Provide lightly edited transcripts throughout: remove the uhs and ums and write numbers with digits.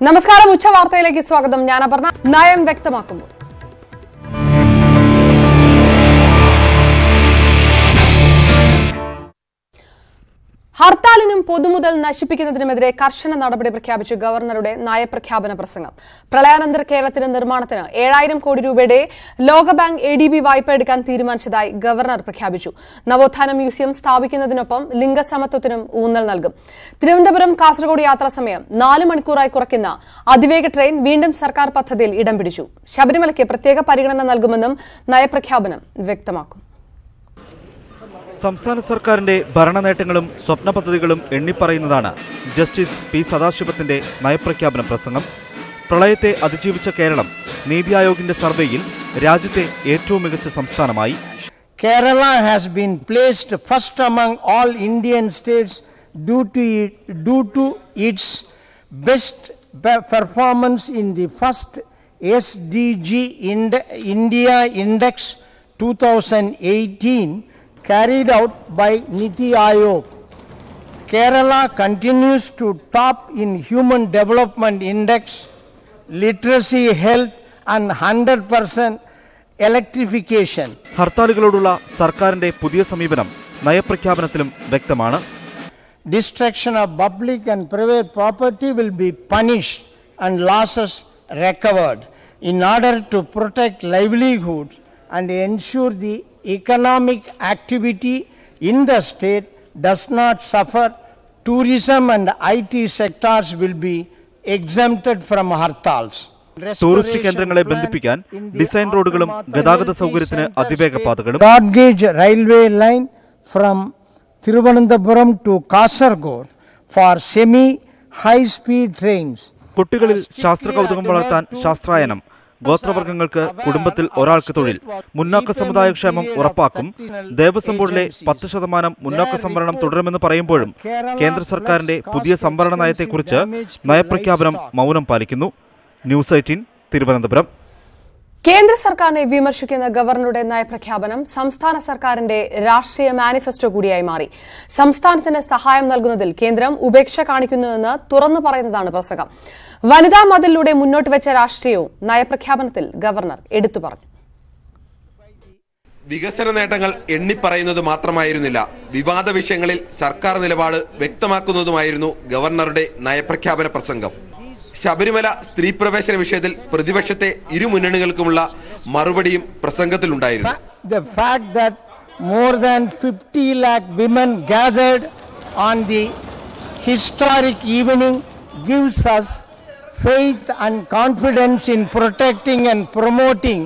നമസ്കാരം, ഉച്ചവാർത്തയിലേക്ക് സ്വാഗതം. ഞാൻ അപർണ. നയം വ്യക്തമാക്കുമ്പോൾ ഹർത്താലിനും പൊതുമുതൽ നശിപ്പിക്കുന്നതിനുമെതിരെ കർശന നടപടി പ്രഖ്യാപിച്ചു ഗവർണറുടെ നയപ്രഖ്യാപന പ്രസംഗം. പ്രളയാനന്തര കേരളത്തിന്റെ നിർമ്മാണത്തിന് 7000 കോടി രൂപയുടെ ലോകബാങ്ക് ADB വായ്പ എടുക്കാൻ തീരുമാനിച്ചതായി ഗവർണർ പ്രഖ്യാപിച്ചു. നവോത്ഥാന മ്യൂസിയം സ്ഥാപിക്കുന്നതിനൊപ്പം ലിംഗസമത്വത്തിനും ഊന്നൽ നൽകും. തിരുവനന്തപുരം കാസർഗോഡ് യാത്രാസമയം 4 മണിക്കൂറായി കുറയ്ക്കുന്ന അതിവേഗ ട്രെയിൻ വീണ്ടും സർക്കാർ പദ്ധതിയിൽ ഇടം പിടിച്ചു. ശബരിമലയ്ക്ക് പ്രത്യേക പരിഗണന നൽകുമെന്നും നയപ്രഖ്യാപനം വ്യക്തമാക്കും. സംസ്ഥാന സർക്കാരിന്റെ ഭരണ നേട്ടങ്ങളും സ്വപ്ന പദ്ധതികളും എണ്ണിപ്പറയുന്നതാണ് ജസ്റ്റിസ് പി സദാശിവത്തിന്റെ നയപ്രഖ്യാപന പ്രസംഗം. പ്രളയത്തെ അതിജീവിച്ച കേരളം നീതി ആയോഗിന്റെ സർവേയിൽ രാജ്യത്തെ ഏറ്റവും മികച്ച സംസ്ഥാനമായി. Kerala has been placed first among all Indian states due to its best performance in the first SDG India Index 2018 carried out by Niti Aayog. Kerala continues to top in Human Development Index, literacy, health and 100% electrification. ഹർത്താലുകളോടുള്ള സർക്കാരിന്റെ പുതിയ സമീപനം നയപ്രഖ്യാപനത്തിലും വ്യക്തമാണ്. Destruction of public and private property will be punished and losses recovered in order to protect livelihoods and ensure the economic activity in the state does not suffer. Tourism and IT sectors will be exempted from hartals. Tourist കേന്ദ്രങ്ങളെ ബന്ധിപ്പിക്കാൻ design റോഡുകളും ഗതാഗത സൗകര്യത്തിന് അതിവേഗ പാതകളും. Broad gauge railway line from Thiruvananthapuram to Kasaragod for semi high speed trains. കുട്ടികളിൽ ശാസ്ത്ര കൗതുകം വളർത്താൻ ശാസ്ത്രായനം. ഗോത്രവർഗ്ഗങ്ങൾക്ക് കുടുംബത്തിൽ ഒരാൾക്ക് തൊഴിൽ. മുന്നാക്ക സമുദായക്ഷേമം ഉറപ്പാക്കും. ദേവസ്വം ബോർഡിലെ 10% മുന്നാക്ക സംവരണം തുടരുമെന്ന് പറയുമ്പോഴും കേന്ദ്ര സർക്കാരിന്റെ പുതിയ സംവരണ നയത്തെക്കുറിച്ച് നയപ്രഖ്യാപനം മൗനം പാലിക്കുന്നു. ന്യൂസ് 18 തിരുവനന്തപുരം. കേന്ദ്ര സർക്കാരിനെ വിമർശിക്കുന്ന ഗവർണറുടെ നയപ്രഖ്യാപനം സംസ്ഥാന സർക്കാരിന്റെ രാഷ്ട്രീയ മാനിഫെസ്റ്റോ കൂടിയായി മാറി. സംസ്ഥാനത്തിന് സഹായം നൽകുന്നതിൽ കേന്ദ്രം ഉപേക്ഷ കാണിക്കുന്നുവെന്ന് തുറന്നു പറയുന്നതാണ് പ്രസംഗം. വനിതാ മതിലിലൂടെ മുന്നോട്ട് വെച്ച രാഷ്ട്രീയവും നയപ്രഖ്യാപനത്തിൽ ഗവർണർ എടുത്തു പറഞ്ഞു. വികസന നേട്ടങ്ങൾ എണ്ണിപ്പറയുന്നത് മാത്രമായിരുന്നില്ല, വിവാദ വിഷയങ്ങളിൽ സർക്കാർ നിലപാട് വ്യക്തമാക്കുന്നതുമായിരുന്നു ഗവർണറുടെ നയപ്രഖ്യാപന പ്രസംഗം. ശബരിമല സ്ത്രീ പ്രവേശന വിഷയത്തിൽ പ്രതിപക്ഷത്തെ ഇരു മുന്നണികൾക്കുമുള്ള മറുപടിയും പ്രസംഗത്തിലുണ്ടായിരുന്നു. The fact that more than 50 lakh women gathered on the historic evening gives us faith and confidence in protecting and promoting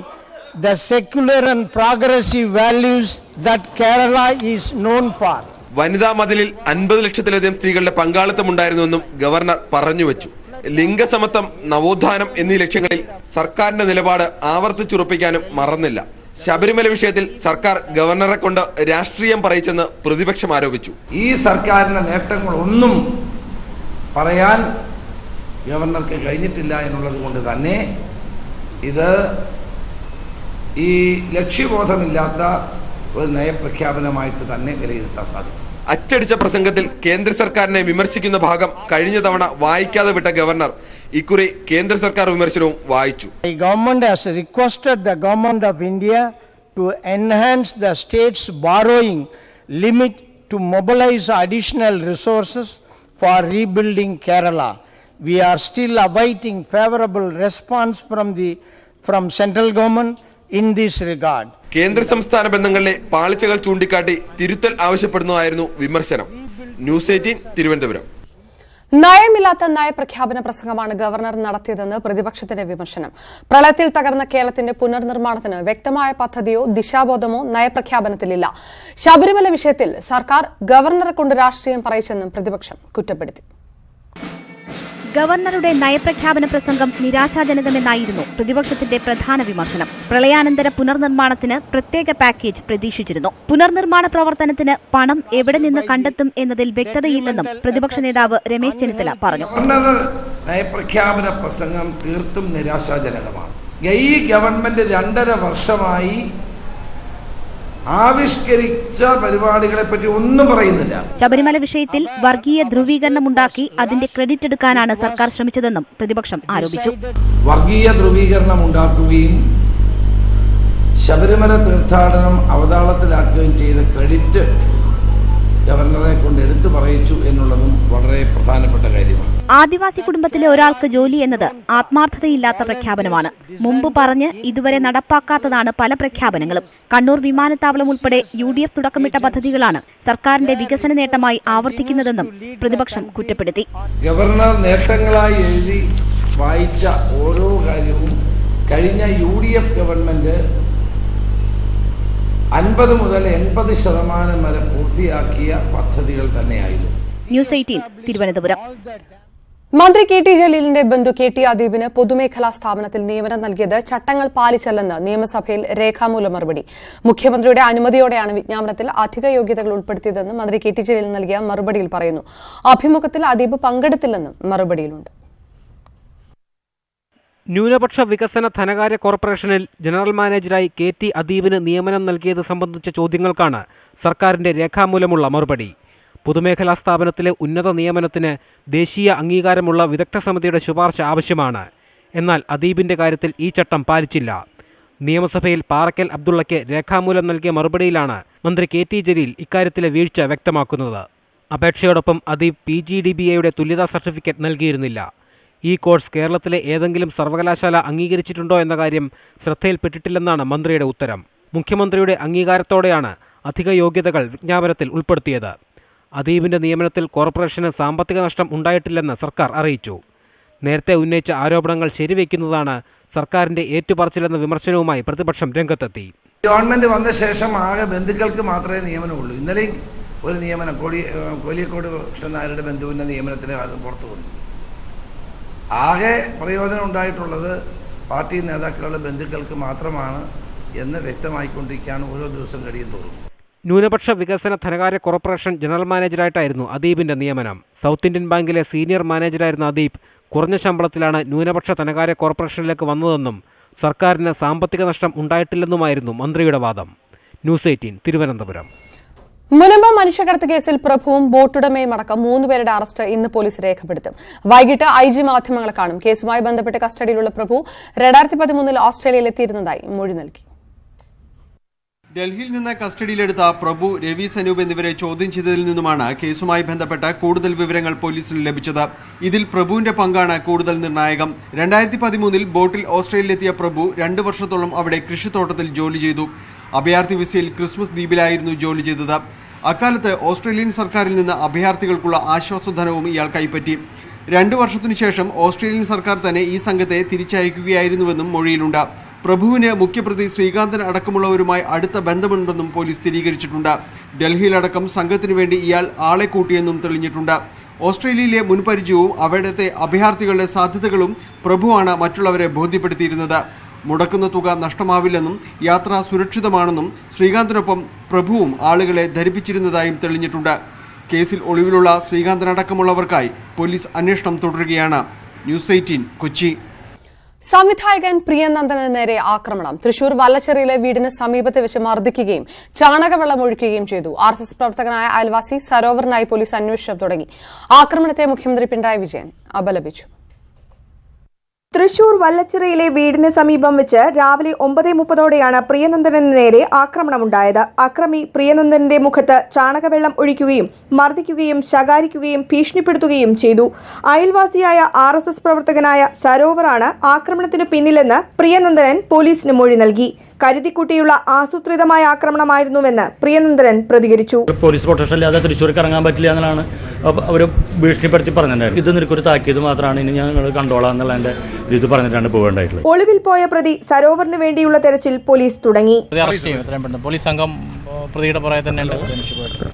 the secular and progressive values that Kerala is known for. വനിതാ മതിലിൽ 50 ലക്ഷത്തിലധികം സ്ത്രീകളുടെ പങ്കാളിത്തമുണ്ടായിരുന്നുവെന്നും governor പറഞ്ഞുവെച്ചു. ലിംഗസമത്വം, നവോത്ഥാനം എന്നീ ലക്ഷ്യങ്ങളിൽ സർക്കാരിന്റെ നിലപാട് ആവർത്തിച്ചുറപ്പിക്കാനും മറന്നില്ല. ശബരിമല വിഷയത്തിൽ സർക്കാർ ഗവർണറെ കൊണ്ട് രാഷ്ട്രീയം പറയിച്ചെന്ന് പ്രതിപക്ഷം ആരോപിച്ചു. ഈ സർക്കാരിന്റെ നേട്ടങ്ങളൊന്നും പറയാൻ ഗവർണർക്ക് കഴിഞ്ഞിട്ടില്ല എന്നുള്ളത് കൊണ്ട് തന്നെ ഇത് ഈ ലക്ഷ്യബോധമില്ലാത്ത ഒരു നയപ്രഖ്യാപനമായിട്ട് തന്നെ വിലയിരുത്താൻ സാധിക്കും. അച്ചടിച്ച പ്രസംഗത്തിൽ കേന്ദ്ര സർക്കാരിനെ വിമർശിക്കുന്ന ഭാഗം കഴിഞ്ഞ തവണ വായിക്കാതെ വിട്ട ഗവർണർ ഇക്കുറി കേന്ദ്ര സർക്കാർ വിമർശനവും വായിച്ചു. The government has requested the government of India to enhance the state's borrowing limit to mobilize additional resources for rebuilding Kerala. We are still awaiting favorable response from central government in this regard. കേന്ദ്ര സംസ്ഥാന ബന്ധങ്ങളിലെ പാളിച്ചകൾ ചൂണ്ടിക്കാട്ടി തിരുത്തൽ ആവശ്യപ്പെടുന്നതായിരുന്നു വിമർശനം. News 18 Thiruvananthapuram. നയമില്ലാത്ത നയപ്രഖ്യാപന പ്രസംഗമാണ് governor നടത്തിയതെന്ന് പ്രതിപക്ഷത്തിന്റെ വിമർശനം. പ്രളയത്തിൽ തകർന്ന കേരളത്തിന്റെ പുനർനിർമ്മാണത്തിന് വ്യക്തമായ പദ്ധതിയോ ദിശാബോധമോ നയപ്രഖ്യാപനത്തിലില്ല. ശബരിമല വിഷയത്തിൽ സർക്കാർ ഗവർണറെ കൊണ്ട് രാഷ്ട്രീയം പറയിച്ചെന്നും പ്രതിപക്ഷം കുറ്റപ്പെടുത്തി. ഗവർണറുടെ നയപ്രഖ്യാപന പ്രസംഗം നിരാശാജനകമെന്നായിരുന്നു പ്രതിപക്ഷത്തിന്റെ പ്രധാന വിമർശനം. പ്രളയാനന്തര പുനർനിർമ്മാണത്തിന് പ്രത്യേക പാക്കേജ് പ്രതീക്ഷിച്ചിരുന്നു. പുനർനിർമ്മാണ പ്രവർത്തനത്തിന് പണം എവിടെ നിന്ന് കണ്ടെത്തും എന്നതിൽ വ്യക്തതയില്ലെന്നും പ്രതിപക്ഷ നേതാവ് രമേശ് ചെന്നിത്തല പറഞ്ഞു. ഗവർണറുടെ നയപ്രഖ്യാപന പ്രസംഗം തീർത്തും നിരാശാജനകമാണ്. ഈ ഗവൺമെന്റ് 2.5 വർഷമായി ആവിഷ്കരിച്ച പരിപാടികളെ പറ്റി ഒന്നും പറയുന്നില്ല. ശബരിമല വിഷയത്തിൽ വർഗീയ ധ്രുവീകരണമുണ്ടാക്കി അതിന്റെ ക്രെഡിറ്റ് എടുക്കാനാണ് സർക്കാർ ശ്രമിച്ചതെന്നും പ്രതിപക്ഷം ആരോപിച്ചു. വർഗീയ ധ്രുവീകരണം ഉണ്ടാക്കുകയും ശബരിമല തീർത്ഥാടനം അവതാളത്തിലാക്കുകയും ചെയ്ത ക്രെഡിറ്റ് ഗവർണറെ കൊണ്ട് എടുത്തു പറയിച്ചു എന്നുള്ളതും വളരെ പ്രധാനപ്പെട്ട കാര്യമാണ്. ആദിവാസി കുടുംബത്തിലെ ഒരാൾക്ക് ജോലി എന്നത് ആത്മാർത്ഥതയില്ലാത്ത പ്രഖ്യാപനമാണ്. മുമ്പ് പറഞ്ഞ് ഇതുവരെ നടപ്പാക്കാത്തതാണ് പല പ്രഖ്യാപനങ്ങളും. കണ്ണൂർ വിമാനത്താവളം ഉൾപ്പെടെ UDF തുടക്കമിട്ട പദ്ധതികളാണ് സർക്കാരിന്റെ വികസന നേട്ടമായി ആവർത്തിക്കുന്നതെന്നും പ്രതിപക്ഷം കുറ്റപ്പെടുത്തി. ഗവർണർ നേട്ടങ്ങളായി എഴുതി വായിച്ച ഓരോ കാര്യവും കഴിഞ്ഞ UDF ഗവൺമെന്റ് 50 മുതൽ 80% വരെ പൂർത്തിയാക്കിയ പദ്ധതികൾ തന്നെയായിരുന്നു. ന്യൂസ് 18 തിരുവനന്തപുരം. മന്ത്രി KT ജലീലിന്റെ ബന്ധു KT അദീബിന് പൊതുമേഖലാ സ്ഥാപനത്തിൽ നിയമനം നൽകിയത് ചട്ടങ്ങൾ പാലിച്ചല്ലെന്ന് നിയമസഭയിൽ രേഖാമൂല മറുപടി. മുഖ്യമന്ത്രിയുടെ അനുമതിയോടെയാണ് വിജ്ഞാപനത്തിൽ അധിക യോഗ്യതകൾ ഉൾപ്പെടുത്തിയതെന്ന് മന്ത്രി KT ജലീൽ നൽകിയ മറുപടിയിൽ പറയുന്നു. അഭിമുഖത്തിൽ അദീബ് പങ്കെടുത്തില്ലെന്നും മറുപടിയിലുണ്ട്. ന്യൂനപക്ഷ വികസന ധനകാര്യ കോർപ്പറേഷനിൽ ജനറൽ മാനേജരായി KT അദീബിന് നിയമനം നൽകിയത് സംബന്ധിച്ച ചോദ്യങ്ങൾക്കാണ് സർക്കാരിന്റെ രേഖാമൂലമുള്ള മറുപടി. പൊതുമേഖലാ സ്ഥാപനത്തിലെ ഉന്നത നിയമനത്തിന് ദേശീയ അംഗീകാരമുള്ള വിദഗ്ധ സമിതിയുടെ ശുപാർശ ആവശ്യമാണ്. എന്നാൽ അദീബിന്റെ കാര്യത്തിൽ ഈ ചട്ടം പാലിച്ചില്ല. നിയമസഭയിൽ പാറക്കൽ അബ്ദുള്ളയ്ക്ക് രേഖാമൂലം നൽകിയ മറുപടിയിലാണ് മന്ത്രി KT ജലീൽ ഇക്കാര്യത്തിലെ വീഴ്ച വ്യക്തമാക്കുന്നത്. അപേക്ഷയോടൊപ്പം അദീബ് PGDBAയുടെ തുല്യതാ സർട്ടിഫിക്കറ്റ് നൽകിയിരുന്നില്ല. ഈ കോഴ്സ് കേരളത്തിലെ ഏതെങ്കിലും സർവകലാശാല അംഗീകരിച്ചിട്ടുണ്ടോ എന്ന കാര്യം ശ്രദ്ധയിൽപ്പെട്ടിട്ടില്ലെന്നാണ് മന്ത്രിയുടെ ഉത്തരം. മുഖ്യമന്ത്രിയുടെ അംഗീകാരത്തോടെയാണ് അധിക യോഗ്യതകൾ വിജ്ഞാപനത്തിൽ ഉൾപ്പെടുത്തിയത്. അദീബിന്റെ നിയമനത്തിൽ കോർപ്പറേഷന് സാമ്പത്തിക നഷ്ടം ഉണ്ടായിട്ടില്ലെന്ന് സർക്കാർ അറിയിച്ചു. നേരത്തെ ഉന്നയിച്ച ആരോപണങ്ങൾ ശരിവെക്കുന്നതാണ് സർക്കാരിന്റെ ഏറ്റുപറച്ചിലെന്ന വിമർശനവുമായി പ്രതിപക്ഷം രംഗത്തെത്തി. ഗവൺമെന്റ് വന്ന ശേഷം ആകെ ബന്ധുക്കൾക്ക് മാത്രമേ നിയമനമുള്ളൂ. ഇന്നലെ ഒരു നിയമനം കോലിയക്കോട് കൃഷ്ണൻ നായരുടെ ബന്ധുവിന്റെ നിയമനത്തിന് പുറത്തു വന്നു. ആകെ പ്രയോജനം ഉണ്ടായിട്ടുള്ളത് പാർട്ടി നേതാക്കളുടെ ബന്ധുക്കൾക്ക് മാത്രമാണ് എന്ന് വ്യക്തമായിക്കൊണ്ടിരിക്കുകയാണ് ഓരോ ദിവസം കഴിയും തോറും. ന്യൂനപക്ഷ വികസന ധനകാര്യ കോർപ്പറേഷൻ ജനറൽ മാനേജറായിട്ടായിരുന്നു അദീബിന്റെ നിയമനം. സൗത്ത് ഇന്ത്യൻ ബാങ്കിലെ സീനിയർ മാനേജറായിരുന്ന അദീബ് കുറഞ്ഞ ശമ്പളത്തിലാണ് ന്യൂനപക്ഷ ധനകാര്യ കോർപ്പറേഷനിലേക്ക് വന്നതെന്നും സർക്കാരിന് സാമ്പത്തിക നഷ്ടം ഉണ്ടായിട്ടില്ലെന്നുമായിരുന്നു മന്ത്രിയുടെ വാദം. ന്യൂസ് 18 തിരുവനന്തപുരം. മുനമ്പ മനുഷ്യക്കടത്ത് കേസിൽ പ്രഭുവും ബോട്ടുടമയും അടക്കം 3 പേരുടെ അറസ്റ്റ് ഇന്ന് പോലീസ് രേഖപ്പെടുത്തും. വൈകിട്ട് IG മാധ്യമങ്ങളെ കാണും. കേസുമായി ബന്ധപ്പെട്ട് കസ്റ്റഡിയിലുള്ള പ്രഭു 2013 ഓസ്ട്രേലിയയിൽ എത്തിയിരുന്നതായി മൊഴി നൽകി. ഡൽഹിയിൽ നിന്ന് കസ്റ്റഡിയിലെടുത്ത പ്രഭു, രവി, സനൂപ് എന്നിവരെ ചോദ്യം ചെയ്തതിൽ നിന്നുമാണ് കേസുമായി ബന്ധപ്പെട്ട കൂടുതൽ വിവരങ്ങൾ പോലീസിന് ലഭിച്ചത്. ഇതിൽ പ്രഭുവിന്റെ പങ്കാണ് കൂടുതൽ നിർണായകം. 2013 ബോട്ടിൽ ഓസ്ട്രേലിയയിലെത്തിയ പ്രഭു 2 വർഷത്തോളം അവിടെ കൃഷിത്തോട്ടത്തിൽ ജോലി ചെയ്തു. അഭയാർത്ഥി വിസയിൽ ക്രിസ്മസ് ദ്വീപിലായിരുന്നു ജോലി ചെയ്തത്. അക്കാലത്ത് ഓസ്ട്രേലിയൻ സർക്കാരിൽ നിന്ന് അഭയാർത്ഥികൾക്കുള്ള ആശ്വാസധനവും ഇയാൾ കൈപ്പറ്റി. 2 വർഷത്തിനു ശേഷം ഓസ്ട്രേലിയൻ സർക്കാർ തന്നെ ഈ സംഘത്തെ തിരിച്ചയക്കുകയായിരുന്നുവെന്നും മൊഴിയിലുണ്ട്. പ്രഭുവിന് മുഖ്യപ്രതി ശ്രീകാന്തൻ അടക്കമുള്ളവരുമായി അടുത്ത ബന്ധമുണ്ടെന്നും പോലീസ് സ്ഥിരീകരിച്ചിട്ടുണ്ട്. ഡൽഹിയിലടക്കം സംഘത്തിനു വേണ്ടി ഇയാൾ ആളെ കൂട്ടിയെന്നും തെളിഞ്ഞിട്ടുണ്ട്. ഓസ്ട്രേലിയയിലെ മുൻപരിചയവും അവിടുത്തെ അഭയാർത്ഥികളുടെ സാധ്യതകളും പ്രഭുവാണ് മറ്റുള്ളവരെ ബോധ്യപ്പെടുത്തിയിരുന്നത്. മുടക്കുന്ന തുക നഷ്ടമാവില്ലെന്നും യാത്ര സുരക്ഷിതമാണെന്നും ശ്രീകാന്തിനൊപ്പം പ്രഭുവും ആളുകളെ ധരിപ്പിച്ചിരുന്നതായും തെളിഞ്ഞിട്ടുണ്ട്. കേസിൽ ഒളിവിലുള്ള ശ്രീകാന്തനടക്കമുള്ളവർക്കായി പോലീസ് അന്വേഷണം തുടരുകയാണ്. ന്യൂസ് 18 കൊച്ചി. സംവിധായകൻ പ്രിയനന്ദന് നേരെ ആക്രമണം. തൃശൂർ വല്ലച്ചിറയിലെ വീടിന് സമീപത്ത് വെച്ച് മർദ്ദിക്കുകയും ചാണകവെള്ളം ഒഴിക്കുകയും ചെയ്തു. RSS പ്രവർത്തകനായ അയൽവാസി സരോവറിനായി പോലീസ് അന്വേഷണം തുടങ്ങി. ആക്രമണത്തെ മുഖ്യമന്ത്രി പിണറായി വിജയൻ അപലപിച്ചു. തൃശൂർ വല്ലച്ചിറയിലെ വീടിന് സമീപം വെച്ച് രാവിലെ 9:30ഓടെയാണ് പ്രിയനന്ദനന് നേരെ ആക്രമണമുണ്ടായത്. അക്രമി പ്രിയനന്ദന്റെ മുഖത്ത് ചാണകവെള്ളം ഒഴിക്കുകയും മർദ്ദിക്കുകയും ശകാരിക്കുകയും ഭീഷണിപ്പെടുത്തുകയും ചെയ്തു. അയൽവാസിയായ RSS പ്രവർത്തകനായ സരോവറാണ് ആക്രമണത്തിന് പിന്നിലെന്ന് പ്രിയനന്ദനൻ പോലീസിന് മൊഴി നൽകി. കരുതിക്കുട്ടിയുള്ള ആസൂത്രിതമായ ആക്രമണമായിരുന്നുവെന്ന് പ്രിയനന്ദനൻ പ്രതികരിച്ചു. പോലീസ് പ്രൊട്ടക്ഷൻ ഇല്ലാതെ തൃശ്ശൂർക്ക് ഇറങ്ങാൻ പറ്റില്ല എന്നാണ് അവർ ഭീഷണിപ്പെടുത്തി പറഞ്ഞിട്ടുണ്ടായിരുന്നു. ഇത് നിനക്കൊരു താക്കീത് മാത്രമാണ്, ഇനി ഞങ്ങൾ കണ്ടോളാം എന്നുള്ളതിന്റെ ഇത് പറഞ്ഞിട്ടാണ് പോകേണ്ടായിട്ടുള്ളത്. ഒളിവിൽ പോയ പ്രതി സരോവറിന് വേണ്ടിയുള്ള തെരച്ചിൽ പോലീസ് തുടങ്ങി. പോലീസ് സംഘം പ്രതിയുടെ പുറകെ തന്നെ.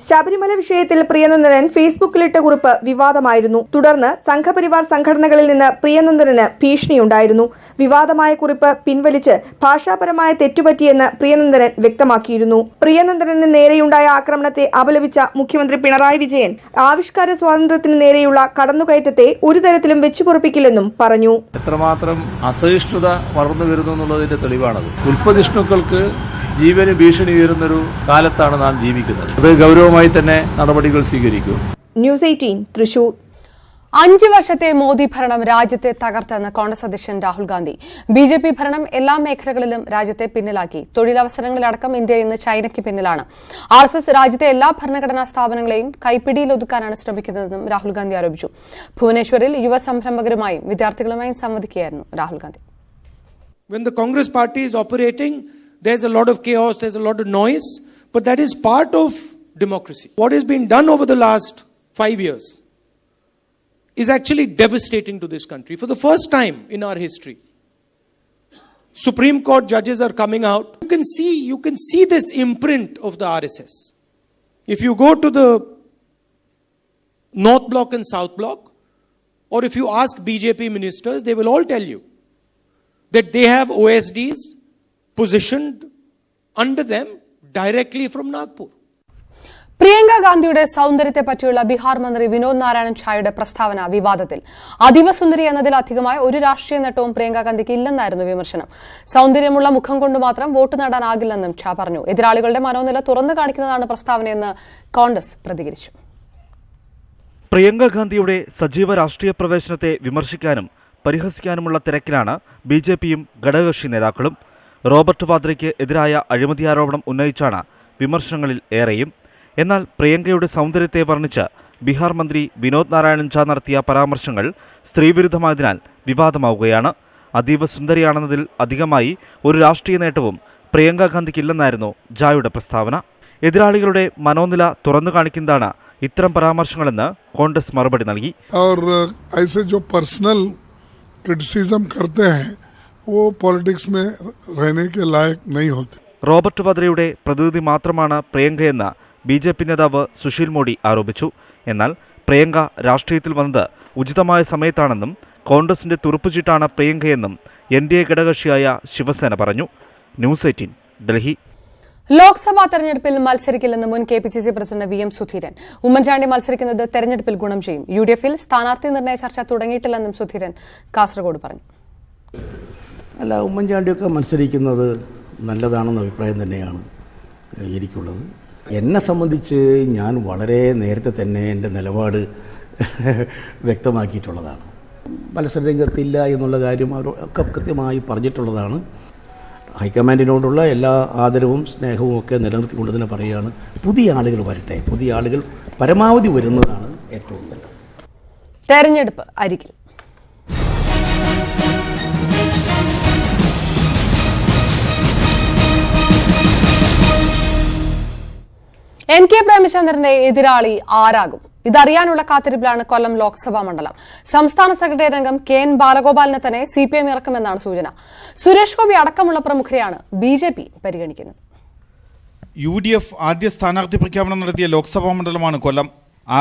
ശബരിമല വിഷയത്തിൽ പ്രിയനന്ദനൻ ഫേസ്ബുക്കിലിട്ട കുറിപ്പ് വിവാദമായിരുന്നു. തുടർന്ന് സംഘപരിവാർ സംഘടനകളിൽ നിന്ന് പ്രിയനന്ദനന് ഭീഷണിയുണ്ടായിരുന്നു. വിവാദമായ കുറിപ്പ് പിൻവലിച്ച് ഭാഷാപരമായ തെറ്റുപറ്റിയെന്ന് പ്രിയനന്ദനൻ വ്യക്തമാക്കിയിരുന്നു. പ്രിയനന്ദനന് നേരെയുണ്ടായ ആക്രമണത്തെ അപലപിച്ച മുഖ്യമന്ത്രി പിണറായി വിജയൻ ആവിഷ്കാര ആവിഷ്കാര സ്വാതന്ത്ര്യത്തിന് നേരെയുള്ള കടന്നുകയറ്റത്തെ ഒരു തരത്തിലും വെച്ചുപൊറുപ്പിക്കില്ലെന്നും പറഞ്ഞു. എത്രമാത്രം അസഹിഷ്ണുത വളർന്നു വരുന്നു എന്നുള്ളതിന്റെ തെളിവാണത്. ഉൽപ്പതിഷ്ണുക്കൾക്ക് ജീവന് ഭീഷണി ഉയരുന്നൊരു കാലത്താണ് നാം ജീവിക്കുന്നത്. അത് ഗൗരവമായി തന്നെ നടപടികൾ സ്വീകരിക്കും. ന്യൂസ് 18 തൃശൂർ. 5 വർഷത്തെ മോദി ഭരണം രാജ്യത്തെ തകർത്തെന്ന് കോൺഗ്രസ് അധ്യക്ഷൻ രാഹുൽ ഗാന്ധി. ബിജെപി ഭരണം എല്ലാ മേഖലകളിലും രാജ്യത്തെ പിന്നിലാക്കി. തൊഴിലവസരങ്ങളിലടക്കം ഇന്ത്യ ഇന്ന് ചൈനയ്ക്ക് പിന്നിലാണ്. RSS രാജ്യത്തെ എല്ലാ ഭരണഘടനാ സ്ഥാപനങ്ങളെയും കൈപ്പിടിയിലൊതുക്കാനാണ് ശ്രമിക്കുന്നതെന്നും രാഹുൽ ഗാന്ധി ആരോപിച്ചു. ഭുവനേശ്വറിൽ യുവ സംരംഭകരുമായും വിദ്യാർത്ഥികളുമായും സംവദിക്കുകയായിരുന്നു Rahul Gandhi. When the Congress party is operating, there's a lot of chaos, there's a lot of noise, but that is part of democracy. What has been done over the last 5 years is actually devastating to this country. For the first time in our history, Supreme Court judges are coming out. You can see this imprint of the RSS. If you go to the North Block and South Block, or if you ask BJP ministers, they will all tell you that they have OSDs positioned under them directly from Nagpur. Priyanka ഗാന്ധിയുടെ സൗന്ദര്യത്തെ പറ്റിയുള്ള ബീഹാർ മന്ത്രി വിനോദ് നാരായൺ ഝായുടെ പ്രസ്താവന വിവാദത്തിൽ. അതീവ സുന്ദരി എന്നതിലധികമായ ഒരു രാഷ്ട്രീയ നേട്ടവും പ്രിയങ്ക ഗാന്ധിക്ക് ഇല്ലെന്നായിരുന്നു വിമർശനം. സൗന്ദര്യമുള്ള മുഖം കൊണ്ട് മാത്രം വോട്ട് നേടാനാകില്ലെന്നും ഝാ പറഞ്ഞു. എതിരാളികളുടെ മനോനില തുറന്നു കാണിക്കുന്നതാണ് പ്രസ്താവനയെന്ന് കോൺഗ്രസ് പ്രതികരിച്ചു. പ്രിയങ്ക ഗാന്ധിയുടെ സജീവ രാഷ്ട്രീയ പ്രവേശനത്തെ വിമർശിക്കാനും പരിഹസിക്കാനുമുള്ള തിരക്കിലാണ് ബിജെപിയും ഘടകകക്ഷി നേതാക്കളും. റോബർട്ട് വാദ്രയ്ക്ക് എതിരായ അഴിമതി ആരോപണം ഉന്നയിച്ചാണ് വിമർശനങ്ങളിൽ ഏറെയും. എന്നാൽ പ്രിയങ്കയുടെ സൗന്ദര്യത്തെ വർണ്ണിച്ച് ബീഹാർ മന്ത്രി വിനോദ് നാരായൺ ഝാ നടത്തിയ പരാമർശങ്ങൾ സ്ത്രീവിരുദ്ധമായതിനാൽ വിവാദമാവുകയാണ്. അതീവ സുന്ദരിയാണെന്നതിൽ അധികമായി ഒരു രാഷ്ട്രീയ നേട്ടവും പ്രിയങ്ക ഗാന്ധിക്കില്ലെന്നായിരുന്നു ഝായുടെ പ്രസ്താവന. എതിരാളികളുടെ മനോനില തുറന്നു കാണിക്കുന്നതാണ് ഇത്തരം പരാമർശങ്ങളെന്ന് കോൺഗ്രസ് മറുപടി നൽകി. റോബർട്ട് വാദ്രയുടെ പ്രതിനിധി മാത്രമാണ് പ്രിയങ്കയെന്ന് ബിജെപി നേതാവ് സുശീൽ മോഡി ആരോപിച്ചു. എന്നാൽ പ്രിയങ്ക രാഷ്ട്രീയത്തിൽ വന്നത് ഉചിതമായ സമയത്താണെന്നും കോൺഗ്രസിന്റെ തുറുപ്പുചീട്ടാണ് പ്രിയങ്കയെന്നും NDA ഘടകകക്ഷിയായ ശിവസേന പറഞ്ഞു. ന്യൂസ് 18 ഡൽഹി. ലോക്സഭാ തെരഞ്ഞെടുപ്പിൽ മത്സരിക്കില്ലെന്ന് മുൻ KPCC president VM Sudheeran. Oommen Chandy മത്സരിക്കുന്നത് തെരഞ്ഞെടുപ്പിൽ ഗുണം ചെയ്യും. UDFൽ സ്ഥാനാർത്ഥി നിർണയ ചർച്ച തുടങ്ങിയിട്ടില്ലെന്നും സുധീരൻ കാസർഗോഡ് പറഞ്ഞു. അല്ല, ഉമ്മൻചാണ്ടിയൊക്കെ മത്സരിക്കുന്നത് നല്ലതാണെന്ന അഭിപ്രായം തന്നെയാണ് എനിക്കുള്ളത്. എന്നെ സംബന്ധിച്ച് ഞാൻ വളരെ നേരത്തെ തന്നെ എൻ്റെ നിലപാട് വ്യക്തമാക്കിയിട്ടുള്ളതാണ്. മത്സരരംഗത്തില്ല എന്നുള്ള കാര്യം അവരൊക്കെ കൃത്യമായി പറഞ്ഞിട്ടുള്ളതാണ്. ഹൈക്കമാൻഡിനോടുള്ള എല്ലാ ആദരവും സ്നേഹവും ഒക്കെ നിലനിർത്തിക്കൊണ്ട് തന്നെ പറയുകയാണ്, പുതിയ ആളുകൾ വരട്ടെ, പുതിയ ആളുകൾ പരമാവധി വരുന്നതാണ് ഏറ്റവും നല്ലത്. തെരഞ്ഞെടുപ്പ് അരികിൽ. NK പ്രേമചന്ദ്രന്റെ എതിരാളി ആരാകും? ഇതറിയാനുള്ള കാത്തിരിപ്പിലാണ് കൊല്ലം ലോക്സഭാ മണ്ഡലം. സംസ്ഥാന സെക്രട്ടേറിയറ്റ് അംഗം KN ബാലഗോപാലിനെ തന്നെ CPM ഇറക്കുമെന്നാണ് സൂചന. സുരേഷ് ഗോപി അടക്കമുള്ള പ്രമുഖരെയാണ് BJP പരിഗണിക്കുന്നത്. UDF ആദ്യ സ്ഥാനാർത്ഥി പ്രഖ്യാപനം നടത്തിയ ലോക്സഭാ മണ്ഡലമാണ് കൊല്ലം.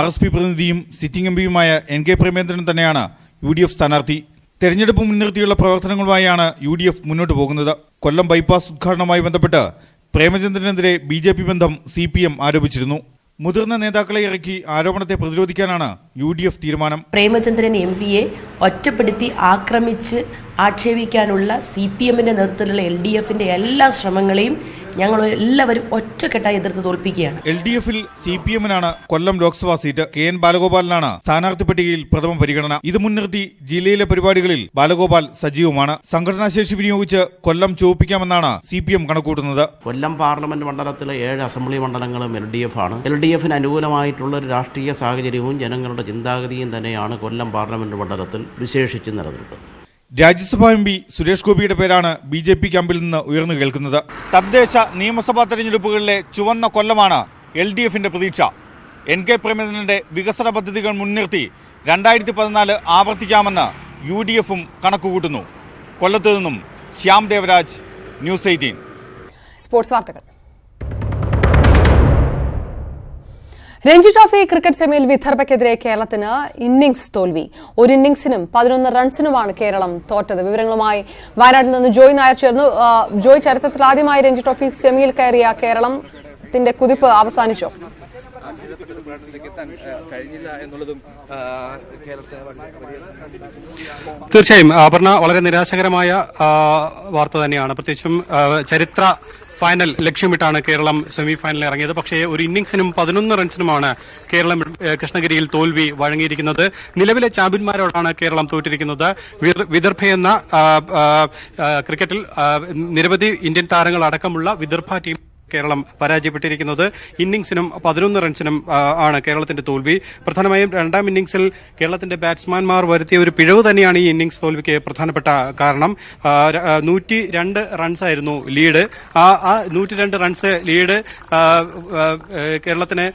RSP പ്രതിനിധിയും സിറ്റിംഗ് എംപിയുമായ NK പ്രേമചന്ദ്രൻ തന്നെയാണ് UDF സ്ഥാനാർത്ഥി. തെരഞ്ഞെടുപ്പ് മുൻനിർത്തിയുള്ള പ്രവർത്തനങ്ങളുമായാണ് UDF മുന്നോട്ട് പോകുന്നത്. കൊല്ലം ബൈപ്പാസ് ഉദ്ഘാടനവുമായി ബന്ധപ്പെട്ട് പ്രേമചന്ദ്രനെതിരെ BJP ബന്ധം CPM ആരോപിച്ചിരുന്നു. മുതിർന്ന നേതാക്കളെ ഇറക്കി ആരോപണത്തെ പ്രതിരോധിക്കാനാണ് UDF തീരുമാനം. പ്രേമചന്ദ്രൻ MPയെ ഒറ്റപ്പെടുത്തി ആക്രമിച്ച് ആക്ഷേപിക്കാനുള്ള CPMന്റെ നേതൃത്വത്തിലുള്ള LDFന്റെ എല്ലാ ശ്രമങ്ങളെയും ഞങ്ങൾ എല്ലാവരും ഒറ്റക്കെട്ടായി എതിർത്ത് തോൽപ്പിക്കുകയാണ്. LDFൽ CPMനാണ് കൊല്ലം ലോക്സഭാ സീറ്റ്. KN ബാലഗോപാലിനാണ് സ്ഥാനാർത്ഥി പട്ടികയിൽ പ്രഥമ പരിഗണന. ഇത് മുൻനിർത്തി ജില്ലയിലെ പരിപാടികളിൽ ബാലഗോപാൽ സജീവമാണ്. സംഘടനാശേഷി വിനിയോഗിച്ച് കൊല്ലം ചുവപ്പിക്കാമെന്നാണ് CPM കണക്കൂട്ടുന്നത്. കൊല്ലം പാർലമെന്റ് മണ്ഡലത്തിലെ 7 അസംബ്ലി മണ്ഡലങ്ങളും LDF ആണ്. LDFന് അനുകൂലമായിട്ടുള്ള ഒരു രാഷ്ട്രീയ സാഹചര്യവും ജനങ്ങളുടെ ചിന്താഗതിയും തന്നെയാണ് കൊല്ലം പാർലമെന്റ് മണ്ഡലത്തിൽ വിശേഷിച്ച് നിലനിൽക്കുന്നത്. രാജ്യസഭാ MP സുരേഷ് ഗോപിയുടെ പേരാണ് BJP ക്യാമ്പിൽ നിന്ന് ഉയർന്നു കേൾക്കുന്നത്. തദ്ദേശ നിയമസഭാ തെരഞ്ഞെടുപ്പുകളിലെ ചുവന്ന കൊല്ലമാണ് LDFന്റെ പ്രതീക്ഷ. NK പ്രേമചന്ദ്രന്റെ വികസന പദ്ധതികൾ മുൻനിർത്തി 2014 ആവർത്തിക്കാമെന്ന് UDFും കണക്കുകൂട്ടുന്നു. കൊല്ലത്ത് നിന്നും ശ്യാം ദേവരാജ്, ന്യൂസ് 18. സ്പോർട്സ് വാർത്തകൾ. രഞ്ജി ട്രോഫി ക്രിക്കറ്റ് സെമിയിൽ വിദർഭയ്ക്കെതിരെ കേരളത്തിന് ഇന്നിംഗ്സ് തോൽവി. ഒരു ഇന്നിംഗ്സിനും 11 റൺസിനുമാണ് കേരളം തോറ്റത്. വിവരങ്ങളുമായി വയനാട്ടിൽ നിന്ന് ജോയ് നായർ ചേർന്നു. ജോയ്, ചരിത്രത്തിൽ ആദ്യമായി രഞ്ജി ട്രോഫി സെമിയിൽ കയറിയ കേരളത്തിന്റെ കുതിപ്പ് അവസാനിച്ചോ? തീർച്ചയായും അപർണ, വളരെ നിരാശകരമായ വാർത്ത തന്നെയാണ്. പ്രത്യേകിച്ചും ചരിത്ര ഫൈനൽ ലക്ഷ്യമിട്ടാണ് കേരളം സെമി ഫൈനലിൽ ഇറങ്ങിയത്. പക്ഷേ ഒരു ഇന്നിംഗ്സിനും 11 റൺസിനുമാണ് കേരളം കൃഷ്ണഗിരിയിൽ തോൽവി വഴങ്ങിയിരിക്കുന്നത്. നിലവിലെ ചാമ്പ്യന്മാരോടാണ് കേരളം തോറ്റിരിക്കുന്നത്. വിദർഭ എന്ന ക്രിക്കറ്റിൽ നിരവധി ഇന്ത്യൻ താരങ്ങൾ അടക്കമുള്ള വിദർഭ ടീം കേരളം പരാജയപ്പെട്ടിരിക്കുന്നത്. ഇന്നിംഗ്സിനും 11 റൺസിനും ആണ് കേരളത്തിന്റെ തോൽവി. പ്രധാനമായും രണ്ടാം ഇന്നിംഗ്സിൽ കേരളത്തിന്റെ ബാറ്റ്സ്മാൻമാർ വരുത്തിയ ഒരു പിഴവ് തന്നെയാണ് ഈ ഇന്നിംഗ്സ് തോൽവിക്ക് പ്രധാനപ്പെട്ട കാരണം. 102 റൺസായിരുന്നു ലീഡ്. ആ 102 റൺസ് ലീഡ് കേരളത്തിന്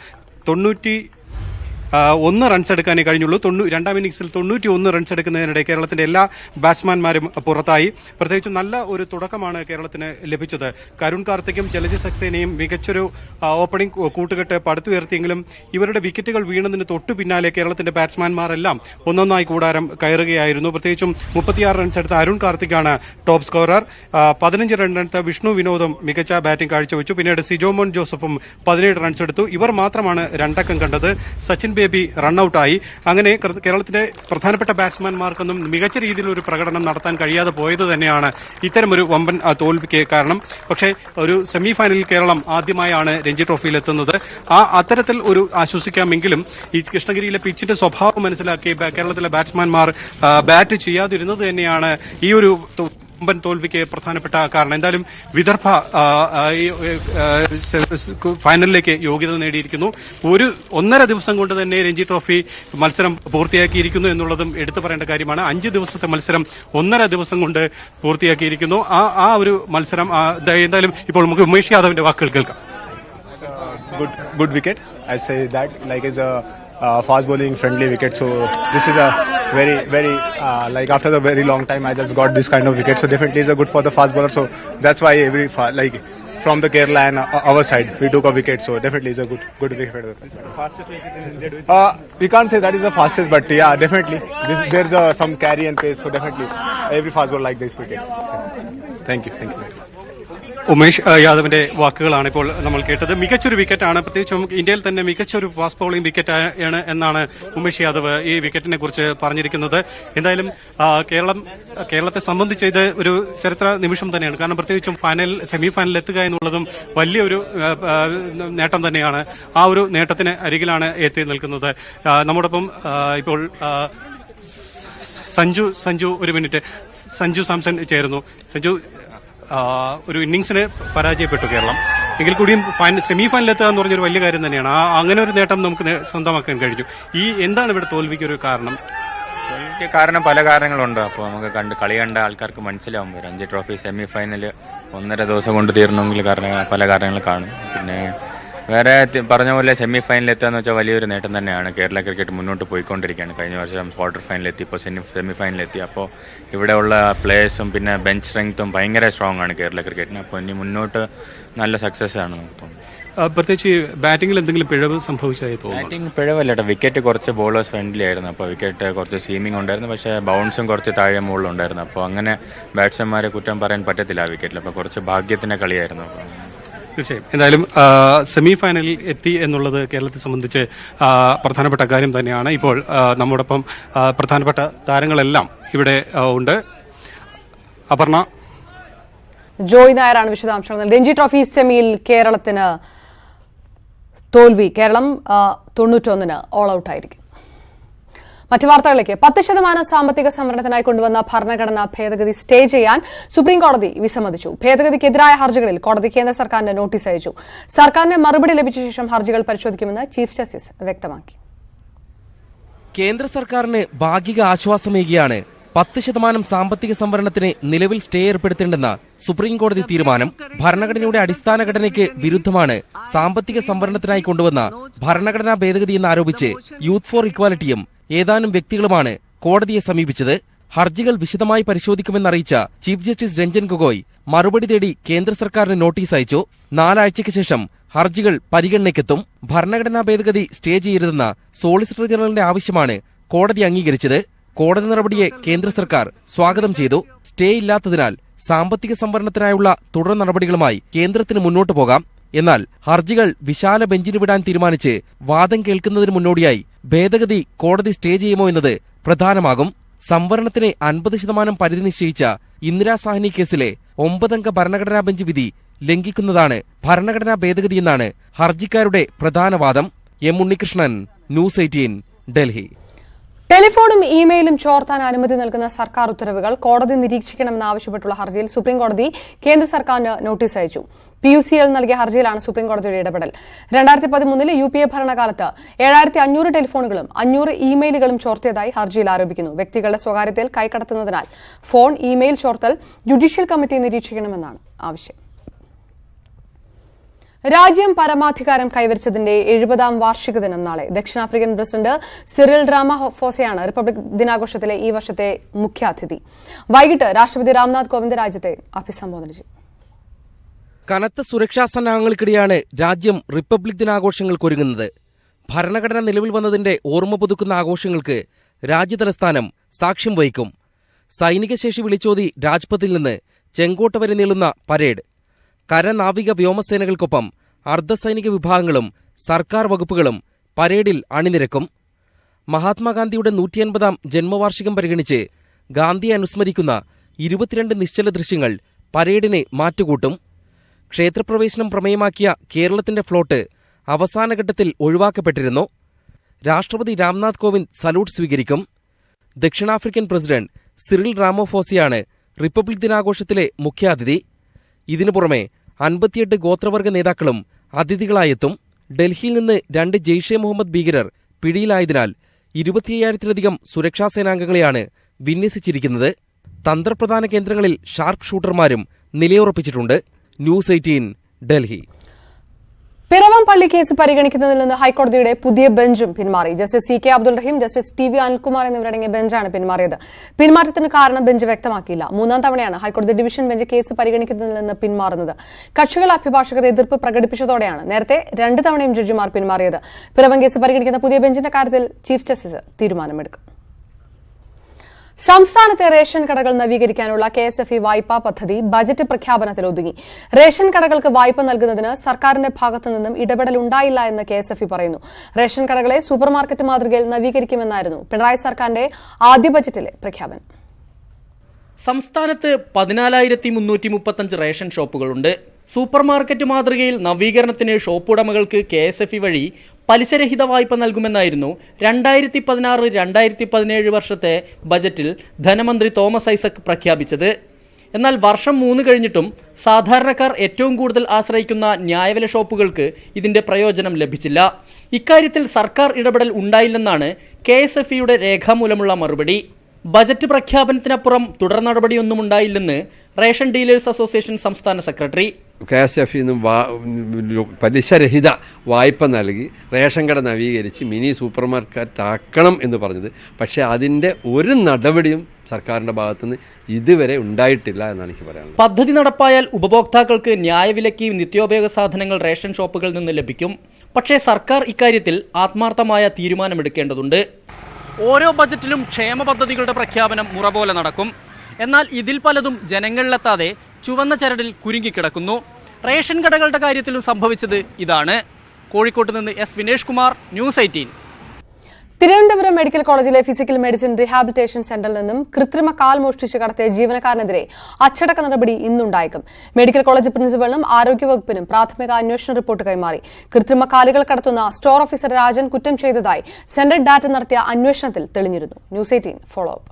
91 റൺസ് എടുക്കാനേ കഴിഞ്ഞുള്ളൂ. രണ്ടാം ഇന്നിംഗ്സിൽ 91 റൺസ് എടുക്കുന്നതിനിടെ കേരളത്തിന്റെ എല്ലാ ബാറ്റ്സ്മാൻമാരും പുറത്തായി. പ്രത്യേകിച്ച് നല്ല ഒരു തുടക്കമാണ് കേരളത്തിന് ലഭിച്ചത്. കരുൺ കാർത്തിക്കും ജലജ സക്സേനയും മികച്ചൊരു ഓപ്പണിംഗ് കൂട്ടുകെട്ട് പടുത്തുയർത്തിയെങ്കിലും ഇവരുടെ വിക്കറ്റുകൾ വീണതിന് തൊട്ടു പിന്നാലെ കേരളത്തിന്റെ ബാറ്റ്സ്മാൻമാരെല്ലാം ഒന്നൊന്നായി കൂടാരം കയറുകയായിരുന്നു. പ്രത്യേകിച്ചും 36 റൺസ് എടുത്ത അരുൺ കാർത്തിക്കാണ് ടോപ്പ് സ്കോറർ. 15 റൺ എടുത്ത വിഷ്ണു വിനോദും മികച്ച ബാറ്റിംഗ് കാഴ്ചവെച്ചു. പിന്നീട് സിജോമോൻ ജോസഫും 17 റൺസ് എടുത്തു. ഇവർ മാത്രമാണ് രണ്ടക്കം കണ്ടത്. സച്ചിൻ ബേബി റണ്ണൌട്ടായി. അങ്ങനെ കേരളത്തിലെ പ്രധാനപ്പെട്ട ബാറ്റ്സ്മാൻമാർക്കൊന്നും മികച്ച രീതിയിൽ ഒരു പ്രകടനം നടത്താൻ കഴിയാതെ പോയത് തന്നെയാണ് ഇത്തരമൊരു വമ്പൻ തോൽവിക്ക് കാരണം. പക്ഷേ ഒരു സെമി ഫൈനലിൽ കേരളം ആദ്യമായാണ് രഞ്ജി ട്രോഫിയിൽ എത്തുന്നത്. അത്തരത്തിൽ ഒരു ആശ്വസിക്കാമെങ്കിലും ഈ കൃഷ്ണഗിരിയിലെ പിച്ചിന്റെ സ്വഭാവം മനസ്സിലാക്കി കേരളത്തിലെ ബാറ്റ്സ്മാൻമാർ ബാറ്റ് ചെയ്യാതിരുന്നത് തന്നെയാണ് ഈ ഒരു വമ്പൻ തോൽവിക്ക് പ്രധാനപ്പെട്ട കാരണം. എന്തായാലും വിദർഭ ഫൈനലിലേക്ക് യോഗ്യത നേടിയിരിക്കുന്നു. 1.5 ദിവസം കൊണ്ട് തന്നെ രഞ്ജി ട്രോഫി മത്സരം പൂർത്തിയാക്കിയിരിക്കുന്നു എന്നുള്ളതും എടുത്തു പറയേണ്ട കാര്യമാണ്. 5 ദിവസത്തെ മത്സരം 1.5 ദിവസം കൊണ്ട് പൂർത്തിയാക്കിയിരിക്കുന്നു. ആ ഒരു മത്സരം എന്തായാലും ഇപ്പോൾ നമുക്ക് ഉമേഷ് യാദവിന്റെ വാക്കുകൾ കേൾക്കാം. Good wicket. I say that like it's a fast bowling friendly wicket. So this is a very like after a very long time I just got this kind of wicket. So definitely it's a good for the fast bowler. So that's why like from the Kerala and our side we took a wicket. So definitely it's a good wicket. This is the fastest wicket in India. We can't say that is the fastest, but yeah, definitely there's some carry and pace. So definitely every fast bowler like this wicket. Thank you. Umesh യാദവിന്റെ വാക്കുകളാണ് ഇപ്പോൾ നമ്മൾ കേട്ടത്. മികച്ചൊരു വിക്കറ്റാണ്. പ്രത്യേകിച്ചും ഇന്ത്യയിൽ തന്നെ മികച്ചൊരു ഫാസ്റ്റ് ബൌളിംഗ് വിക്കറ്റ് ആണ് എന്നാണ് ഉമേഷ് യാദവ് ഈ വിക്കറ്റിനെ കുറിച്ച് പറഞ്ഞിരിക്കുന്നത്. എന്തായാലും കേരളത്തെ സംബന്ധിച്ച് ഇത് ഒരു ചരിത്ര നിമിഷം തന്നെയാണ്. കാരണം പ്രത്യേകിച്ചും സെമി ഫൈനലിൽ എത്തുക എന്നുള്ളതും വലിയൊരു നേട്ടം തന്നെയാണ്. ആ ഒരു നേട്ടത്തിന് അരികിലാണ് എത്തി നിൽക്കുന്നത്. നമ്മോടൊപ്പം ഇപ്പോൾ സഞ്ജു ഒരു മിനിറ്റ് സഞ്ജു സാംസൺ ചേരുന്നു. സഞ്ജു, ഒരു ഇന്നിംഗ്സിന് പരാജയപ്പെട്ടു കേരളം. എങ്കിൽ കൂടിയും സെമി ഫൈനലിൽ എത്തുക എന്ന് പറഞ്ഞൊരു വലിയ കാര്യം തന്നെയാണ്. അങ്ങനെ ഒരു നേട്ടം നമുക്ക് സ്വന്തമാക്കാൻ കഴിഞ്ഞു. എന്താണ് ഇവിടെ തോൽവിക്ക് ഒരു കാരണം? തോൽവിക്ക് കാരണം പല കാരണങ്ങളുണ്ട്. അപ്പോൾ നമുക്ക് കളി കണ്ട ആൾക്കാർക്ക് മനസ്സിലാവും. രഞ്ജി ട്രോഫി സെമി ഫൈനൽ 1.5 ദിവസം കൊണ്ട് തീരണമെങ്കിൽ പല കാരണങ്ങൾ കാണും. പിന്നെ വേറെ പറഞ്ഞ പോലെ സെമി ഫൈനലിൽ എത്തുക എന്ന് വെച്ചാൽ വലിയൊരു നേട്ടം തന്നെയാണ്. കേരള ക്രിക്കറ്റ് മുന്നോട്ട് പോയിക്കൊണ്ടിരിക്കുകയാണ്. കഴിഞ്ഞ വർഷം ക്വാർട്ടർ ഫൈനലിലെത്തി, ഇപ്പോൾ സെമി ഫൈനലിലെത്തി. അപ്പോൾ ഇവിടെയുള്ള പ്ലേയേഴ്സും പിന്നെ ബെഞ്ച് സ്ട്രെങ്ത്തും ഭയങ്കര സ്ട്രോങ് ആണ് കേരള ക്രിക്കറ്റിന്. അപ്പോൾ ഇനി മുന്നോട്ട് നല്ല സക്സസ് ആണ് നമുക്ക് തോന്നുന്നത്. പ്രത്യേകിച്ച് ബാറ്റിംഗിൽ എന്തെങ്കിലും പിഴവ് സംഭവിച്ചായി തോന്നുന്നു? ബാറ്റിംഗ് പിഴവല്ല കേട്ടോ. വിക്കറ്റ് കുറച്ച് ബോളേഴ്സ് ഫ്രണ്ട്ലി ആയിരുന്നു. അപ്പോൾ വിക്കറ്റ് കുറച്ച് സീമിംഗ് ഉണ്ടായിരുന്നു. പക്ഷേ ബൗൺസും കുറച്ച് താഴെ മുകളിലുണ്ടായിരുന്നു. അപ്പോൾ അങ്ങനെ ബാറ്റ്സ്മാൻമാരെ കുറ്റം പറയാൻ പറ്റത്തില്ല ആ വിക്കറ്റിൽ. അപ്പോൾ കുറച്ച് ഭാഗ്യത്തിന്റെ കളിയായിരുന്നു. തീർച്ചയായും. എന്തായാലും സെമി ഫൈനലിൽ എത്തി എന്നുള്ളത് കേരളത്തെ സംബന്ധിച്ച് പ്രധാനപ്പെട്ട കാര്യം തന്നെയാണ്. ഇപ്പോൾ നമ്മോടൊപ്പം പ്രധാനപ്പെട്ട താരങ്ങളെല്ലാം ഇവിടെ ഉണ്ട്. അപർണ, ജോയ് നായരാണ് വിശദാംശങ്ങൾ. രഞ്ജി ട്രോഫി സെമിയിൽ കേരളത്തിന് തോൽവി. കേരളം 91-ന് ഓൾ ഔട്ടായിരിക്കും. മറ്റു വാർത്തകളിലേക്ക്. 10% സാമ്പത്തിക സംവരണത്തിനായി കൊണ്ടുവന്ന ഭരണഘടനാ ഭേദഗതി സ്റ്റേ ചെയ്യാൻ സുപ്രീംകോടതി വിസമ്മതിച്ചു. ഭേദഗതിക്കെതിരായ ഹർജികളിൽ കോടതി കേന്ദ്ര സർക്കാരിന് നോട്ടീസ് അയച്ചു. സർക്കാരിന് മറുപടി ലഭിച്ച ശേഷം ഹർജികൾ പരിശോധിക്കുമെന്ന് ചീഫ് ജസ്റ്റിസ് വ്യക്തമാക്കി. കേന്ദ്ര സർക്കാരിന് ഭാഗിക ആശ്വാസമേകിയാണ് 10% സാമ്പത്തിക സംവരണത്തിന് നിലവിൽ സ്റ്റേ ഏർപ്പെടുത്തേണ്ടെന്ന സുപ്രീംകോടതി തീരുമാനം. ഭരണഘടനയുടെ അടിസ്ഥാന ഘടനയ്ക്ക് വിരുദ്ധമാണ് സാമ്പത്തിക സംവരണത്തിനായി കൊണ്ടുവന്ന ഭരണഘടനാ ഭേദഗതി എന്നാരോപിച്ച് യൂത്ത് ഫോർ ഇക്വാലിറ്റിയും ഏതാനും വ്യക്തികളുമാണ് കോടതിയെ സമീപിച്ചത്. ഹർജികൾ വിശദമായി പരിശോധിക്കുമെന്നറിയിച്ച ചീഫ് ജസ്റ്റിസ് രഞ്ജൻ ഗൊഗോയ് മറുപടി തേടി കേന്ദ്ര സർക്കാരിന് നോട്ടീസ് അയച്ചു. 4 ആഴ്ചയ്ക്ക് ശേഷം ഹർജികൾ പരിഗണനയ്ക്കെത്തും. ഭരണഘടനാ ഭേദഗതി സ്റ്റേ ചെയ്യരുതെന്ന സോളിസിറ്റർ ജനറലിന്റെ ആവശ്യമാണ് കോടതി അംഗീകരിച്ചത്. കോടതി നടപടിയെ കേന്ദ്ര സർക്കാർ സ്വാഗതം ചെയ്തു. സ്റ്റേ ഇല്ലാത്തതിനാൽ സാമ്പത്തിക സംവരണത്തിനായുള്ള തുടർ നടപടികളുമായി കേന്ദ്രത്തിന് മുന്നോട്ടു പോകാം. എന്നാൽ ഹർജികൾ വിശാല ബെഞ്ചിന് വിടാൻ തീരുമാനിച്ച് വാദം കേൾക്കുന്നതിന് മുന്നോടിയായി ഭേദഗതി കോടതി സ്റ്റേ ചെയ്യുമോ എന്നത് പ്രധാനമാകും. സംവരണത്തിന് 50% പരിധി നിശ്ചയിച്ച ഇന്ദിരാ സാഹ്നി കേസിലെ 9-അംഗ ഭരണഘടനാ ബെഞ്ച് വിധി ലംഘിക്കുന്നതാണ് ഭരണഘടനാ ഭേദഗതിയെന്നാണ് ഹർജിക്കാരുടെ പ്രധാന വാദം. M Unnikrishnan, News 18, Delhi. ടെലിഫോണും ഇമെയിലും ചോർത്താൻ അനുമതി നൽകുന്ന സർക്കാർ ഉത്തരവുകൾ കോടതി നിരീക്ഷിക്കണമെന്നാവശ്യപ്പെട്ടുള്ള ഹർജിയിൽ സുപ്രീംകോടതി കേന്ദ്ര സർക്കാരിന് നോട്ടീസ് അയച്ചു. PUCL നൽകിയ ഹർജിയിലാണ് സുപ്രീംകോടതിയുടെ ഇടപെടൽ. 2013 UPA ഭരണകാലത്ത് 7500 ടെലിഫോണുകളും 500 ഇമെയിലുകളും ചോർത്തിയതായി ഹർജിയിൽ ആരോപിക്കുന്നു. വ്യക്തികളുടെ സ്വകാര്യതയിൽ കൈകടത്തുന്നതിനാൽ ഫോൺ, ഇമെയിൽ ചോർത്തൽ ജുഡീഷ്യൽ കമ്മിറ്റി നിരീക്ഷിക്കണമെന്നാണ് ആവശ്യം. രാജ്യം പരമാധികാരം കൈവരിച്ചതിന്റെ 70ാം വാർഷിക ദിനം നാളെ. ദക്ഷിണാഫ്രിക്കൻ പ്രസിഡന്റ് സിറിൽ റാമഫോസയാണ് റിപ്പബ്ലിക് ദിനാഘോഷത്തിലെ ഈ വർഷത്തെ മുഖ്യാതിഥി. വൈകിട്ട് രാഷ്ട്രപതി രാംനാഥ് കോവിന്ദ് രാജ്യത്തെ അഭിസംബോധന ചെയ്യും. കനത്ത സുരക്ഷാ സന്നാഹങ്ങൾക്കിടെയാണ് രാജ്യം റിപ്പബ്ലിക് ദിനാഘോഷങ്ങൾക്കൊരുങ്ങുന്നത്. ഭരണഘടന നിലവിൽ വന്നതിന്റെ ഓർമ്മ പുതുക്കുന്ന ആഘോഷങ്ങൾക്ക് രാജ്യതലസ്ഥാനം സാക്ഷ്യം വഹിക്കും. സൈനിക ശേഷി വിളിച്ചോതി രാജ്പഥിൽ നിന്ന് ചെങ്കോട്ട വരെ നീളുന്ന പരേഡ്. കരനാവിക വ്യോമസേനകൾക്കൊപ്പം അർദ്ധസൈനിക വിഭാഗങ്ങളും സർക്കാർ വകുപ്പുകളും പരേഡിൽ അണിനിരക്കും. മഹാത്മാഗാന്ധിയുടെ 150ാം ജന്മവാർഷികം പരിഗണിച്ച് ഗാന്ധിയെ അനുസ്മരിക്കുന്ന 22 നിശ്ചല ദൃശ്യങ്ങൾ പരേഡിനെ മാറ്റുകൂട്ടും. ക്ഷേത്രപ്രവേശനം പ്രമേയമാക്കിയ കേരളത്തിന്റെ ഫ്ലോട്ട് അവസാനഘട്ടത്തിൽ ഒഴിവാക്കപ്പെട്ടിരുന്നു. രാഷ്ട്രപതി രാംനാഥ് കോവിന്ദ് സല്യൂട്ട് സ്വീകരിക്കും. ദക്ഷിണാഫ്രിക്കൻ പ്രസിഡന്റ് സിറിൽ റാമഫോസയാണ് റിപ്പബ്ലിക് ദിനാഘോഷത്തിലെ മുഖ്യാതിഥി. ഇതിനു പുറമെ 58 ഗോത്രവർഗ നേതാക്കളും അതിഥികളായെത്തും. ഡൽഹിയിൽ നിന്ന് 2 ജെയ്ഷെ മുഹമ്മദ് ഭീകരർ പിടിയിലായതിനാൽ 25,000-ലധികം സുരക്ഷാ സേനാംഗങ്ങളെയാണ് വിന്യസിച്ചിരിക്കുന്നത്. തന്ത്രപ്രധാന കേന്ദ്രങ്ങളിൽ ഷാർപ്പ് ഷൂട്ടർമാരും നിലയുറപ്പിച്ചിട്ടുണ്ട്. ന്യൂസ് 18, ഡൽഹി. പിറവം പള്ളി കേസ് പരിഗണിക്കുന്നതിൽ നിന്ന് ഹൈക്കോടതിയുടെ പുതിയ ബെഞ്ചും പിന്മാറി. ജസ്റ്റിസ് CK അബ്ദുൾ റഹീം, ജസ്റ്റിസ് TV അനിൽകുമാർ എന്നിവരടങ്ങിയ ബെഞ്ചാണ് പിന്മാറിയത്. പിന്മാറ്റത്തിന് കാരണം ബെഞ്ച് വ്യക്തമാക്കിയില്ല. 3ാം തവണയാണ് ഹൈക്കോടതി ഡിവിഷൻ ബെഞ്ച് കേസ് പരിഗണിക്കുന്നതിൽ നിന്ന് പിന്മാറുന്നത്. കക്ഷികൾ അഭിഭാഷകർ എതിർപ്പ് പ്രകടിപ്പിച്ചതോടെയാണ് നേരത്തെ 2 തവണയും ജഡ്ജിമാർ പിന്മാറിയത്. പിറവം കേസ് പരിഗണിക്കുന്ന പുതിയ ബെഞ്ചിന്റെ കാര്യത്തിൽ ചീഫ് ജസ്റ്റിസ് തീരുമാനമെടുക്കും. സംസ്ഥാനത്തെ റേഷൻ കടകൾ നവീകരിക്കാനുള്ള KSFE വായ്പാ പദ്ധതി ബജറ്റ് പ്രഖ്യാപനത്തിൽ ഒതുങ്ങി. റേഷൻ കടകൾക്ക് വായ്പ നൽകുന്നതിന് സർക്കാരിന്റെ ഭാഗത്തുനിന്നും ഇടപെടലുണ്ടായില്ല എന്ന് KSFE പറയുന്നു. റേഷൻ കടകളെ സൂപ്പർമാർക്കറ്റ് മാതൃകയിൽ നവീകരിക്കുമെന്നായിരുന്നു പിണറായി സർക്കാരിന്റെ ആദ്യ ബജറ്റിലെ പ്രഖ്യാപനം. സംസ്ഥാനത്ത് 14,335 റേഷൻ ഷോപ്പുകളുണ്ട്. സൂപ്പർമാർക്കറ്റ് മാതൃകയിൽ നവീകരണത്തിന് ഷോപ്പ് ഉടമകൾക്ക് KSFE വഴി പലിശരഹിത വായ്പ നൽകുമെന്നായിരുന്നു 2016-2017 വർഷത്തെ ബജറ്റിൽ ധനമന്ത്രി തോമസ് ഐസക് പ്രഖ്യാപിച്ചത്. എന്നാൽ വർഷം 3 കഴിഞ്ഞിട്ടും സാധാരണക്കാർ ഏറ്റവും കൂടുതൽ ആശ്രയിക്കുന്ന ന്യായവില ഷോപ്പുകൾക്ക് ഇതിന്റെ പ്രയോജനം ലഭിച്ചില്ല. ഇക്കാര്യത്തിൽ സർക്കാർ ഇടപെടൽ ഉണ്ടായില്ലെന്നാണ് KSFEയുടെ രേഖാമൂലമുള്ള മറുപടി. ബജറ്റ് പ്രഖ്യാപനത്തിനപ്പുറം തുടർ നടപടിയൊന്നും ഉണ്ടായില്ലെന്ന് റേഷൻ ഡീലേഴ്സ് അസോസിയേഷൻ സംസ്ഥാന സെക്രട്ടറി. KSFE പലിശരഹിത വായ്പ നൽകി റേഷൻ കട നവീകരിച്ച് മിനി സൂപ്പർ മാർക്കറ്റ് ആക്കണം എന്ന് പറഞ്ഞത്. പക്ഷേ അതിൻ്റെ ഒരു നടപടിയും സർക്കാരിൻ്റെ ഭാഗത്തുനിന്ന് ഇതുവരെ ഉണ്ടായിട്ടില്ല എന്നാണ് എനിക്ക് പറയാനുള്ളത്. പദ്ധതി നടപ്പായാൽ ഉപഭോക്താക്കൾക്ക് ന്യായവിലയ്ക്ക് നിത്യോപയോഗ സാധനങ്ങൾ റേഷൻ ഷോപ്പുകളിൽ നിന്ന് ലഭിക്കും. പക്ഷേ സർക്കാർ ഇക്കാര്യത്തിൽ ആത്മാർത്ഥമായ തീരുമാനമെടുക്കേണ്ടതുണ്ട്. ഓരോ ബജറ്റിലും ക്ഷേമ പദ്ധതികളുടെ പ്രഖ്യാപനം മുറ പോലെ നടക്കും. എന്നാൽ ഇതിൽ പലതും ജനങ്ങളിലെത്താതെ ചുവന്ന ചരടിൽ കുരുങ്ങിക്കിടക്കുന്നു. റേഷൻ കടകളുടെ കാര്യത്തിലും സംഭവിച്ചത് ഇതാണ്. കോഴിക്കോട്ട് നിന്ന് S. Vinesh Kumar, news 18. Thiruvananthapuram medical കോളേജിലെ ഫിസിക്കൽ മെഡിസിൻ റീഹാബിലിറ്റേഷൻ സെന്ററിൽ നിന്നും കൃത്രിമ കാൽ മോഷ്ടിച്ച് കടത്തിയ ജീവനക്കാരനെതിരെ അച്ചടക്ക നടപടി ഇന്നുണ്ടായേക്കും. മെഡിക്കൽ കോളേജ് പ്രിൻസിപ്പലിനും ആരോഗ്യവകുപ്പിനും പ്രാഥമിക അന്വേഷണ റിപ്പോർട്ട് കൈമാറി. കൃത്രിമ കാലുകൾ കടത്തുന്ന സ്റ്റോർ ഓഫീസർ രാജൻ കുറ്റം ചെയ്തതായി സെന്റർ ഡാറ്റ നടത്തിയ അന്വേഷണത്തിൽ തെളിഞ്ഞിരുന്നു. News 18 follow up.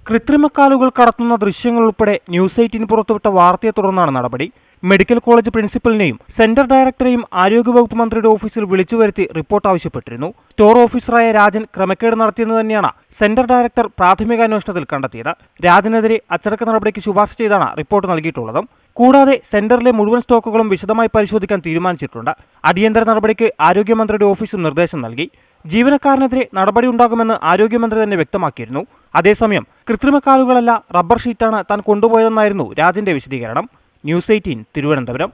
കൃത്രിമക്കാലുകൾ കടത്തുന്ന ദൃശ്യങ്ങൾ ഉൾപ്പെടെ ന്യൂസ് 18 പുറത്തുവിട്ട വാർത്തയെ തുടർന്നാണ് നടപടി. മെഡിക്കൽ കോളേജ് പ്രിൻസിപ്പലിനെയും സെന്റർ ഡയറക്ടറെയും ആരോഗ്യവകുപ്പ് മന്ത്രിയുടെ ഓഫീസിൽ വിളിച്ചു വരുത്തി റിപ്പോർട്ട് ആവശ്യപ്പെട്ടിരുന്നു. സ്റ്റോർ ഓഫീസറായ രാജൻ ക്രമക്കേട് നടത്തിയെന്ന് തന്നെയാണ് സെന്റർ ഡയറക്ടർ പ്രാഥമിക അന്വേഷണത്തിൽ കണ്ടെത്തിയത്. രാജനെതിരെ അച്ചടക്ക നടപടിക്ക് ശുപാർശ ചെയ്താണ് റിപ്പോർട്ട് നൽകിയിട്ടുള്ളത്. കൂടാതെ സെന്ററിലെ മുഴുവൻ സ്റ്റോക്കുകളും വിശദമായി പരിശോധിക്കാൻ തീരുമാനിച്ചിട്ടുണ്ട്. അടിയന്തര നടപടിക്ക് ആരോഗ്യമന്ത്രിയുടെ ഓഫീസും നിർദ്ദേശം നൽകി. ജീവനക്കാരനെതിരെ നടപടിയുണ്ടാകുമെന്ന് ആരോഗ്യമന്ത്രി തന്നെ വ്യക്തമാക്കിയിരുന്നു. അതേസമയം കൃത്രിമക്കാലുകളല്ല റബ്ബർ ഷീറ്റാണ് താൻ കൊണ്ടുപോയതെന്നായിരുന്നു രാജന്റെ വിശദീകരണം. ന്യൂസ് 18 തിരുവനന്തപുരം.